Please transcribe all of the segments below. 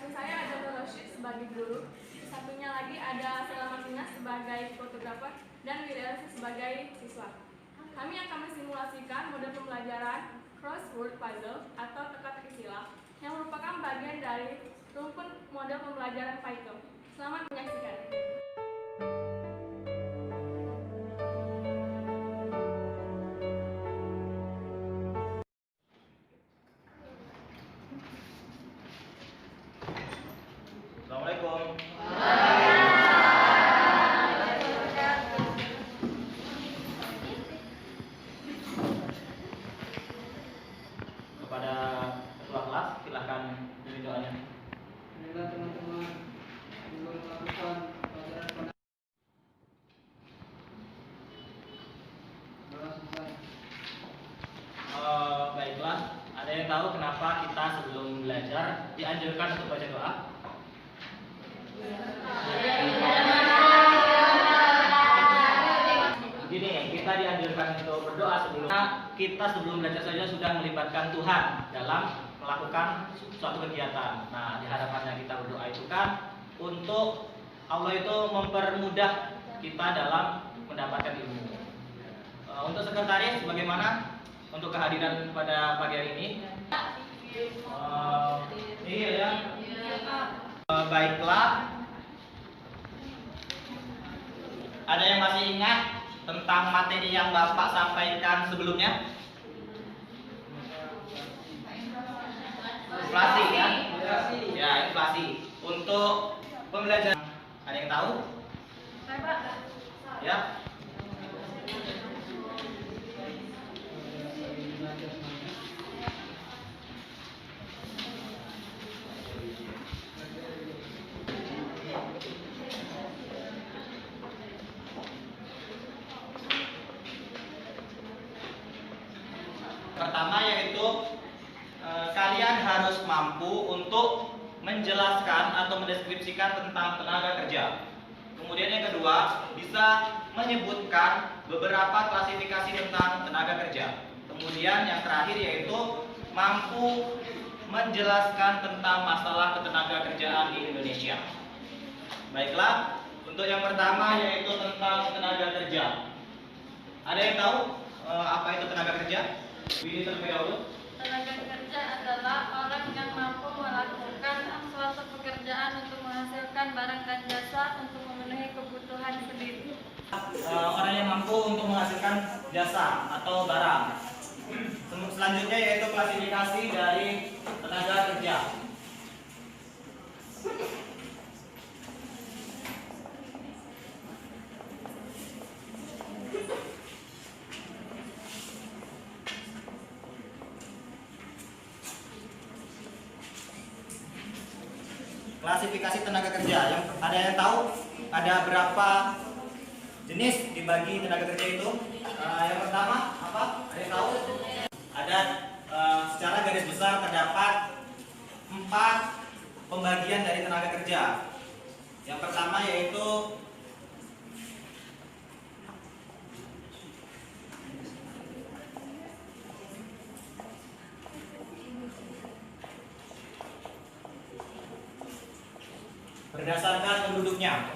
samping saya ada Roshid sebagai guru, di sampingnya lagi ada Selamatina sebagai fotografer, dan Wirelsi sebagai siswa. Kami akan mensimulasikan model pembelajaran crossword puzzle atau teka-teki sila yang merupakan bagian dari rumpun model pembelajaran Python. Selamat menyaksikan. Assalamualaikum. Kepada ketua kelas, silakan pilih doanya. Inilah teman-teman belum melakukan pelajaran pada selesai. Baiklah, ada yang tahu kenapa kita sebelum belajar dianjurkan untuk baca doa? Begini, kita dianjurkan untuk berdoa kita sebelum belajar saja sudah melibatkan Tuhan dalam melakukan suatu kegiatan. Nah, di hadapannya kita berdoa itu kan untuk Allah itu mempermudah kita dalam mendapatkan ilmu. Untuk sekretaris bagaimana untuk kehadiran pada pagi hari ini? Iya ya. Baiklah. Ada yang masih ingat tentang materi yang Bapak sampaikan sebelumnya? Inflasi ya? Ya, inflasi. Untuk pembelajaran ada yang tahu? Ya. Pertama yaitu kalian harus mampu untuk menjelaskan atau mendeskripsikan tentang tenaga kerja. Kemudian yang kedua, bisa menyebutkan beberapa klasifikasi tentang tenaga kerja. Kemudian yang terakhir yaitu mampu menjelaskan tentang masalah ketenaga kerjaan di Indonesia. Baiklah, untuk yang pertama yaitu tentang tenaga kerja. Ada yang tahu apa itu tenaga kerja? Ini terlebih dahulu. Tenaga kerja adalah orang yang mampu melakukan suatu pekerjaan untuk menghasilkan barang dan jasa untuk memenuhi kebutuhan sendiri. Orang yang mampu untuk menghasilkan jasa atau barang. Selanjutnya yaitu klasifikasi dari tenaga kerja. Klasifikasi tenaga kerja. Ada yang tahu ada berapa jenis dibagi tenaga kerja itu? Yang pertama apa? Ada yang tahu? Ada secara garis besar terdapat 4 pembagian dari tenaga kerja. Yang pertama yaitu berdasarkan penduduknya.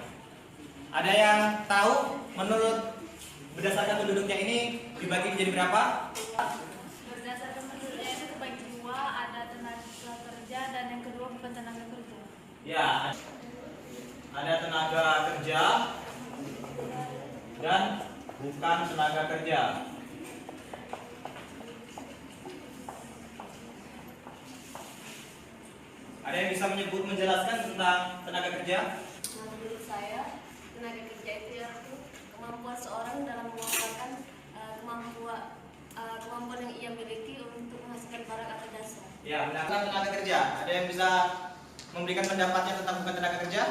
Ada yang tahu menurut berdasarkan penduduknya ini dibagi menjadi berapa? Berdasarkan penduduknya itu terbagi dua, ada tenaga kerja dan yang kedua bukan tenaga kerja. Ya, ada tenaga kerja dan bukan tenaga kerja. Ada yang bisa menjelaskan tentang tenaga kerja? Menurut saya, tenaga kerja itu yaitu kemampuan seorang dalam menggunakan kemampuan yang ia miliki untuk menghasilkan barang atau jasa. Ya, benar tenaga kerja. Ada yang bisa memberikan pendapatnya tentang bukan tenaga kerja?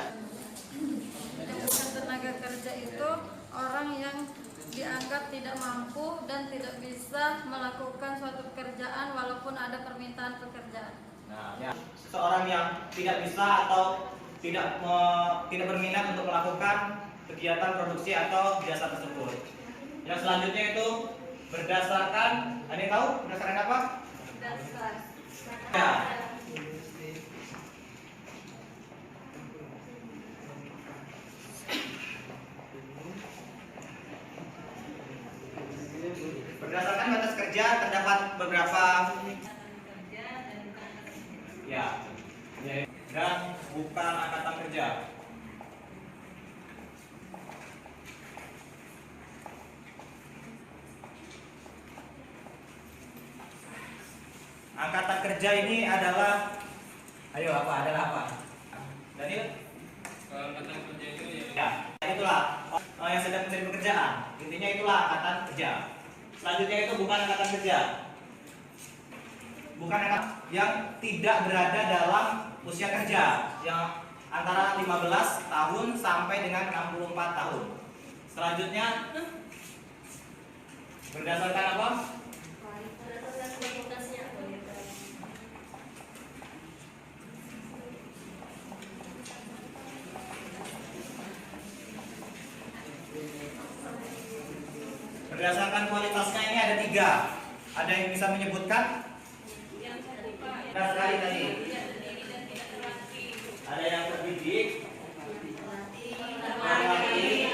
Bukan tenaga kerja itu orang yang dianggap tidak mampu dan tidak bisa melakukan suatu pekerjaan walaupun ada permintaan pekerjaan. Nah, ya. Seseorang yang tidak bisa atau tidak berminat untuk melakukan kegiatan produksi atau jasa tersebut. Yang selanjutnya itu berdasarkan, ada yang tahu berdasarkan apa? Dasar. Ya. Berdasarkan batas kerja terdapat beberapa ya, dan bukan angkatan kerja. Angkatan kerja ini adalah, ayo adalah apa? Daniel? Angkatan kerja itu Ya, itulah yang sedang mencari pekerjaan. Intinya itulah angkatan kerja. Selanjutnya itu bukan angkatan kerja. Bukan angkatan yang tidak berada dalam usia kerja, yang antara 15 tahun sampai dengan 64 tahun. Selanjutnya berdasarkan apa? Berdasarkan kualitasnya. Berdasarkan kualitasnya ini ada 3. Ada yang bisa menyebutkan? Benar sekali tadi. Ada yang terdidik, terlatih,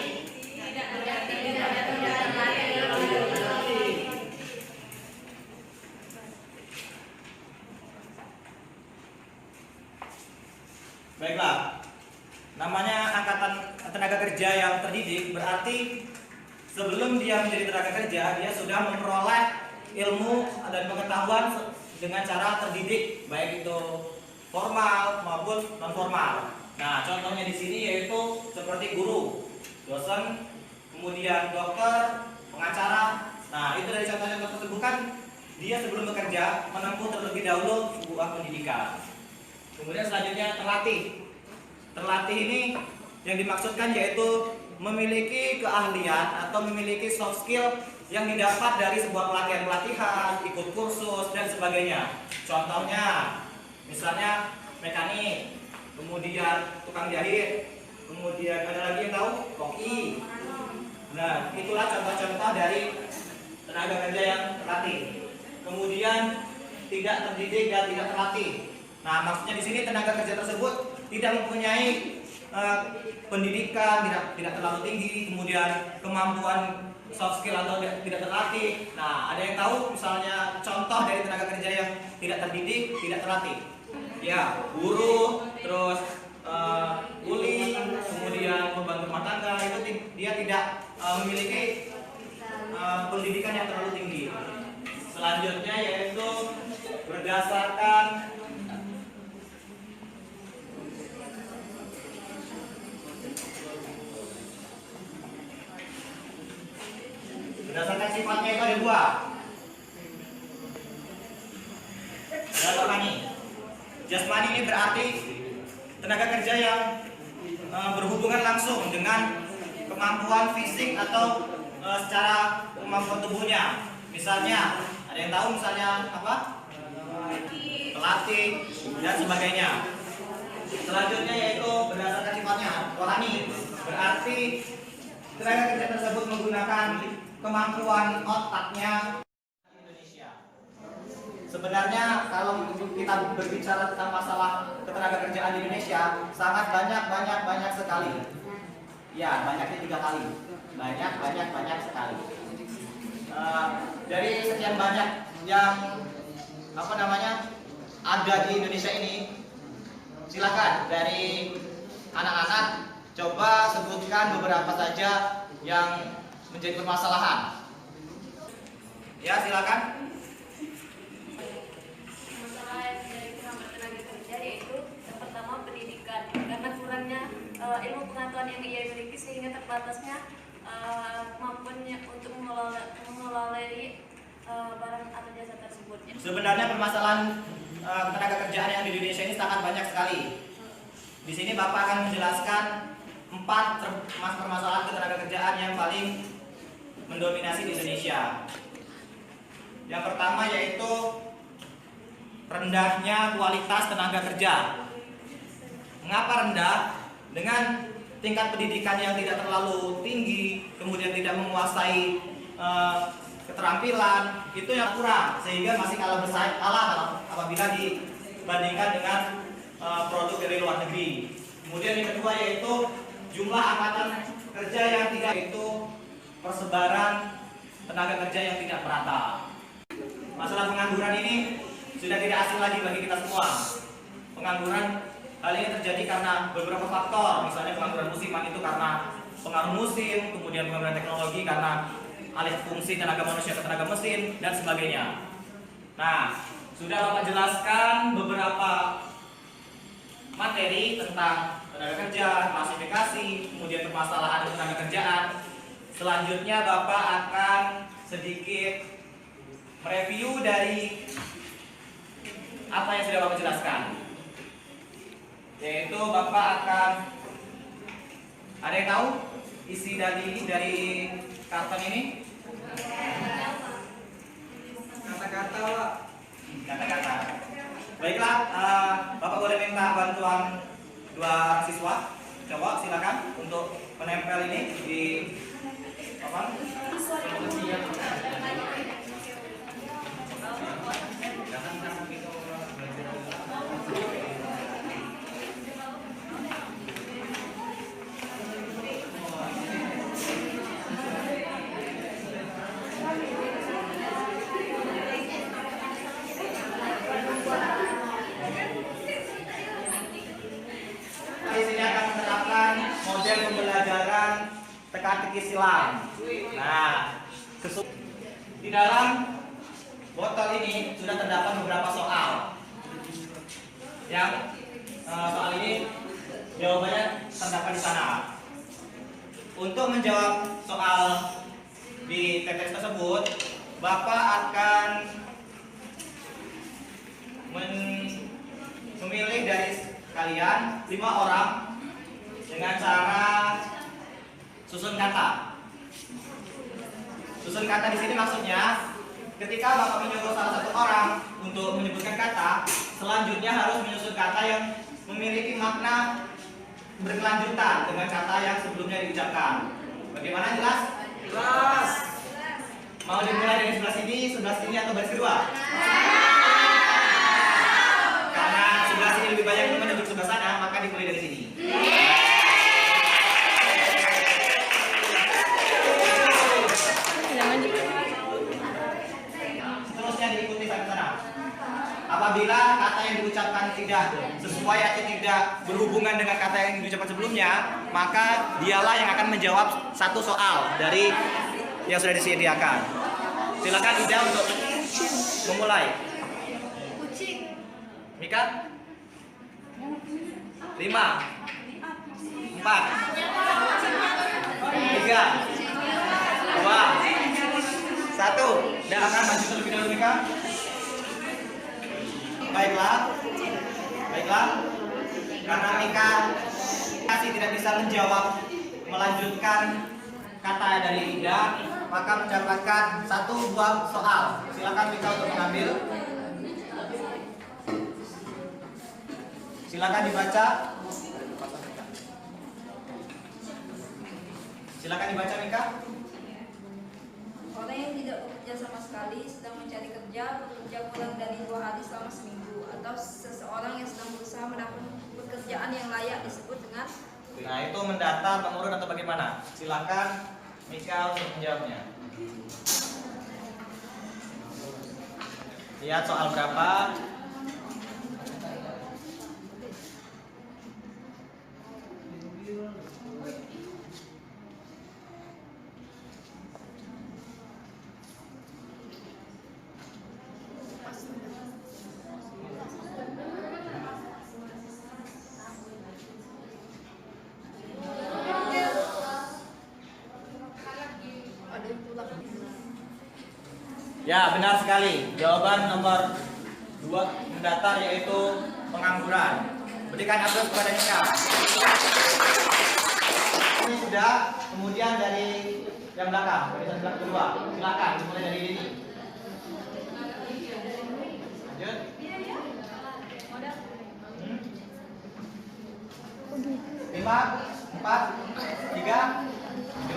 baiklah. Namanya angkatan tenaga kerja yang terdidik berarti sebelum dia menjadi tenaga kerja, dia sudah memperoleh ilmu dan pengetahuan dengan cara terdidik, baik itu formal maupun non formal. Nah, contohnya di sini yaitu seperti guru, dosen, kemudian dokter, pengacara. Nah, itu dari contoh-contoh tersebut kan dia sebelum bekerja menempuh terlebih dahulu sebuah pendidikan. Kemudian selanjutnya terlatih. Terlatih ini yang dimaksudkan yaitu memiliki keahlian atau memiliki soft skill yang didapat dari sebuah pelatihan, ikut kursus dan sebagainya. Contohnya, misalnya mekanik, kemudian tukang jahit, kemudian ada lagi yang tahu koki. Nah, itulah contoh-contoh dari tenaga kerja yang terlatih. Kemudian tidak terdidik dan tidak terlatih. Nah, maksudnya di sini tenaga kerja tersebut tidak mempunyai pendidikan, tidak terlalu tinggi, kemudian kemampuan soft skill atau tidak terlatih. Nah, ada yang tahu misalnya contoh dari tenaga kerja yang tidak terdidik, tidak terlatih? Ya, buruh, terus kuli, kemudian pembantu rumah tangga, itu dia tidak memiliki pendidikan yang terlalu tinggi. Selanjutnya yaitu berdasarkan sifatnya itu ada 2. Jasmani. Jasmani ini berarti tenaga kerja yang berhubungan langsung dengan kemampuan fisik atau secara kemampuan tubuhnya. Misalnya, ada yang tahu misalnya apa? Pelatih dan sebagainya. Selanjutnya yaitu berdasarkan sifatnya rohani. Berarti tenaga kerja tersebut menggunakan kemampuan otaknya. Indonesia. Sebenarnya kalau kita berbicara tentang masalah ketenaga kerjaan di Indonesia, sangat banyak sekali. Ya, banyaknya 3 kali. Banyak sekali. Dari sekian banyak yang ada di Indonesia ini, silakan dari anak-anak coba sebutkan beberapa saja yang menjadi permasalahan. Ya, silakan. Masalah yang menjadi penghambat tenaga kerja yaitu yang pertama pendidikan, karena kurangnya ilmu pengetahuan yang ia miliki sehingga terbatasnya kemampuannya untuk mengelola barang atau jasa tersebut. Sebenarnya permasalahan tenaga kerjaan yang di Indonesia ini sangat banyak sekali. Di sini Bapak akan menjelaskan 4 permasalahan ketenaga kerjaan yang paling mendominasi di Indonesia. Yang pertama yaitu rendahnya kualitas tenaga kerja. Mengapa rendah? Dengan tingkat pendidikan yang tidak terlalu tinggi, kemudian tidak menguasai keterampilan, itu yang kurang, sehingga masih kalah apabila dibandingkan dengan produk dari luar negeri. Kemudian yang kedua yaitu jumlah angkatan kerja yang tidak, yaitu persebaran tenaga kerja yang tidak merata. Masalah pengangguran ini sudah tidak asing lagi bagi kita semua. Pengangguran hal ini terjadi karena beberapa faktor, misalnya pengangguran musiman itu karena pengaruh musim, kemudian pengangguran teknologi karena alih fungsi tenaga manusia ke tenaga mesin, dan sebagainya. Nah, sudah Bapak jelaskan beberapa materi tentang tenaga kerja, klasifikasi, kemudian permasalahan tenaga kerjaan. Selanjutnya Bapak akan sedikit mereview dari apa yang sudah Bapak jelaskan. Yaitu Bapak akan, ada yang tahu isi dari karton ini? Kata-kata, Pak. Kata-kata. Baiklah, Bapak boleh minta bantuan dua siswa. Coba silakan untuk menempel ini di apa? Di sini akan menerapkan model pembelajaran teka-teki silang. Nah, di dalam botol ini sudah terdapat beberapa soal. Yang soal ini jawabannya terdapat di sana. Untuk menjawab soal di teks tersebut, Bapak akan memilih dari kalian 5 orang dengan cara susun kata. Susun kata di sini maksudnya ketika Bapak menyuruh salah satu orang untuk menyebutkan kata, selanjutnya harus menyusun kata yang memiliki makna berkelanjutan dengan kata yang sebelumnya diucapkan. Bagaimana, jelas? Jelas. Mau dimulai dari sebelah sini atau baris kedua? Karena sebelah sini lebih banyak teman duduk sebelah sana, maka dimulai dari sini. Seterusnya diikuti sampai sana. Apabila kata yang diucapkan tidak sesuai atau tidak berhubungan dengan kata yang diucapkan sebelumnya, maka dialah yang akan menjawab satu soal dari yang sudah disediakan. Silakan Ida untuk memulai. Mika? 5 4 3 2 1. Dan akan maju terlebih dahulu, Mika. Baiklah. Karena Mika masih tidak bisa menjawab melanjutkan kata dari Ida, maka mendapatkan 1 buah soal. Silakan Mika untuk mengambil. Silakan dibaca. Silakan dibaca, Mika. Orang yang tidak bekerja sama sekali sedang mencari kerja, bekerja kurang dari 2 hari selama seminggu, atau seseorang yang sedang berusaha mendapat pekerjaan yang layak disebut dengan. Nah, itu mendatar, mengurut atau bagaimana? Silakan Mika untuk menjawabnya. Lihat soal berapa. Ya, benar sekali. Jawaban nomor 2 mendatar yaitu pengangguran. Berikan aplaus kepada Mika. Ini sudah, kemudian dari yang belakang, barisan belakang kedua. Silakan dimulai dari ini. Lanjut. 5 4 3 2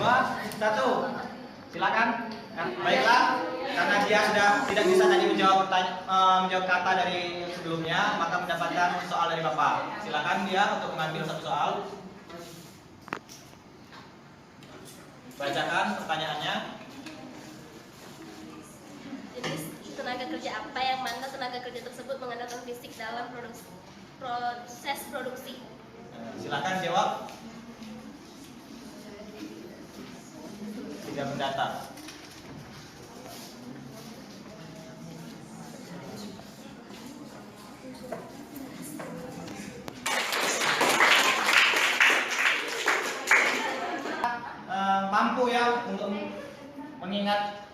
1. Silakan. Nah, baiklah. Karena dia sudah tidak bisa tadi menjawab kata dari sebelumnya, maka mendapatkan soal dari Bapak. Silakan dia untuk mengambil 1 soal. Bacakan pertanyaannya. kerja apa yang mana tenaga kerja tersebut mengandalkan fisik dalam proses produksi. Silakan jawab. 3 pendatar. Mampu ya untuk mengingat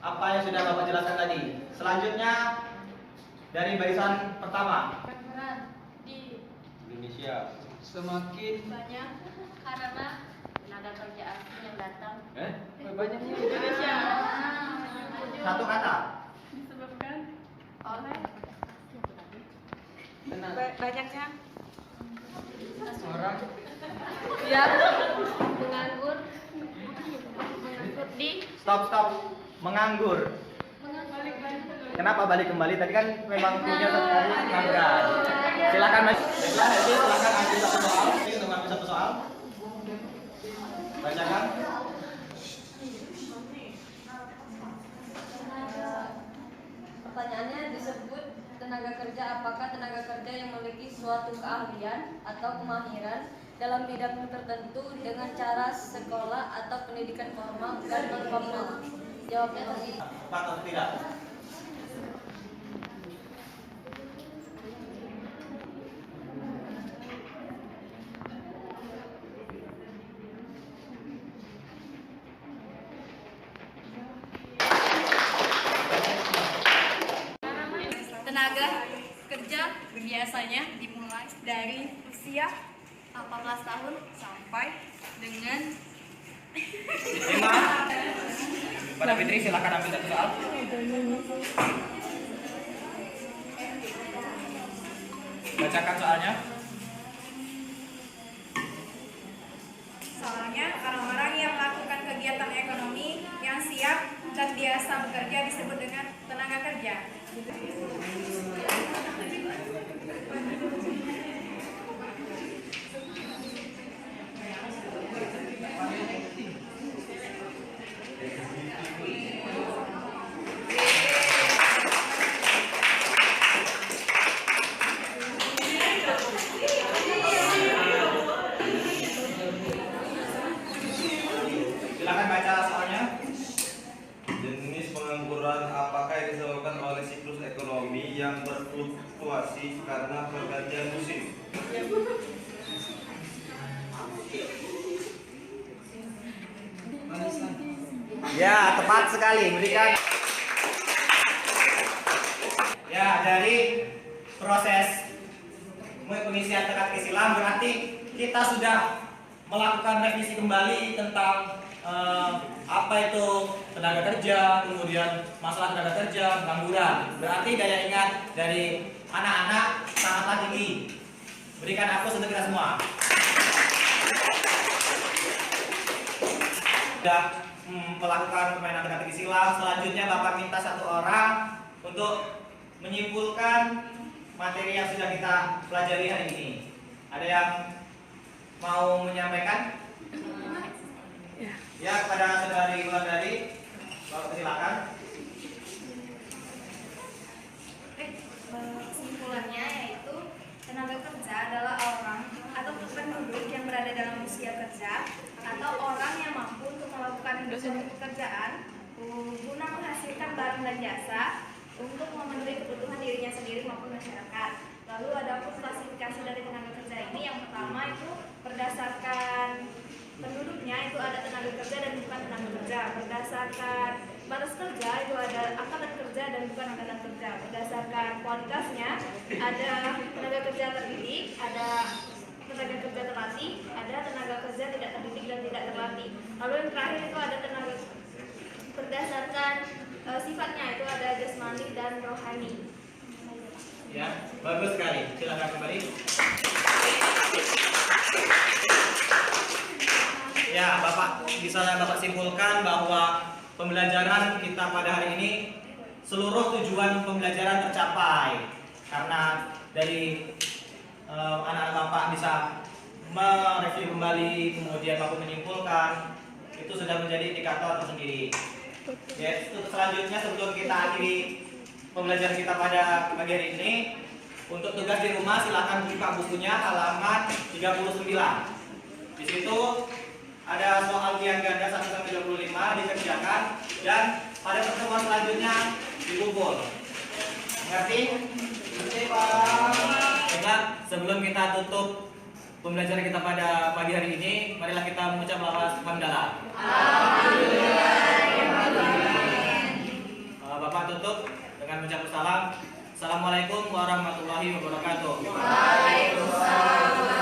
apa yang sudah Bapak jelaskan tadi. Selanjutnya dari barisan pertama. Di Indonesia. Semakin banyak Karena tenaga kerja asing yang datang banyaknya Indonesia Satu kata. disebabkan oleh banyaknya orang yang menganggur di Stop. Menganggur. Kenapa balik kembali? Tadi kan memang punya satu hari pengangguran. Silakan Mas. Silakan ambil satu soal. Untuk ambil satu soal. Bacakan. Pertanyaannya disebut tenaga kerja, apakah tenaga kerja yang memiliki suatu keahlian atau kemahiran dalam bidang tertentu dengan cara sekolah atau pendidikan formal dan non formal? Jawabnya tadi. Tepat atau tidak? tenaga kerja biasanya dimulai dari usia 18 tahun sampai dengan 5. Pada Fitri silakan ambil satu soal. Bacakan soalnya. Soalnya orang-orang yang melakukan kegiatan ekonomi yang siap dan biasa bekerja disebut dengan tenaga kerja. Silakan baca soalnya. Jenis pengangguran apakah yang disebabkan oleh siklus ekonomi yang berfluktuasi karena pergantian musim? Ya, tepat sekali. Berikan. Ya, dari proses pengisian teka-teki silang berarti kita sudah melakukan revisi kembali tentang apa itu tenaga kerja, kemudian masalah tenaga kerja, pengangguran. Berarti daya ingat dari anak-anak sangatlah tinggi. Berikan aplaus untuk kita semua. Sudah melakukan permainan teka-teki silang. Selanjutnya Bapak minta satu orang untuk menyimpulkan materi yang sudah kita pelajari hari ini. Ada yang mau menyampaikan? Ya, kepada saudari Wulandari, Bapak silakan. Kesimpulannya yaitu tenaga kerja adalah orang atau penduduk yang berada dalam usia kerja atau orang yang mampu untuk melakukan suatu pekerjaan guna menghasilkan barang dan jasa untuk memenuhi kebutuhan dirinya sendiri maupun masyarakat. Lalu ada klasifikasi dari tenaga kerja ini. Yang pertama itu berdasarkan penduduknya, itu ada tenaga kerja dan bukan tenaga kerja. Berdasarkan batas kerja itu ada angkatan kerja dan bukan angkatan kerja. Berdasarkan kualitasnya ada tenaga kerja terdidik, ada tenaga kerja terlatih, ada tenaga kerja tidak terdidik dan tidak terlatih. Lalu yang terakhir itu ada tenaga berdasarkan sifatnya, itu ada jasmani dan rohani. Ya, bagus sekali. Silakan kembali. Ya, Bapak bisa Bapak simpulkan bahwa pembelajaran kita pada hari ini seluruh tujuan pembelajaran tercapai karena dari anak-anak Bapak bisa mereview kembali, kemudian Bapak menyimpulkan, itu sudah menjadi indikator tersendiri. Ya, selanjutnya sebelum kita akhiri pembelajaran kita pada pagi hari ini. Untuk tugas di rumah silakan buka bukunya halaman 39. Di situ ada soal biang ganda 1-35 dikerjakan dan pada pertemuan selanjutnya dikumpul. Mengerti? Mengerti Pak? Baiklah, sebelum kita tutup pembelajaran kita pada pagi hari ini, marilah kita mengucap lafaz hamdalah. Bapak tutup dengan mengucap salam. Assalamualaikum warahmatullahi wabarakatuh. Waalaikumsalam.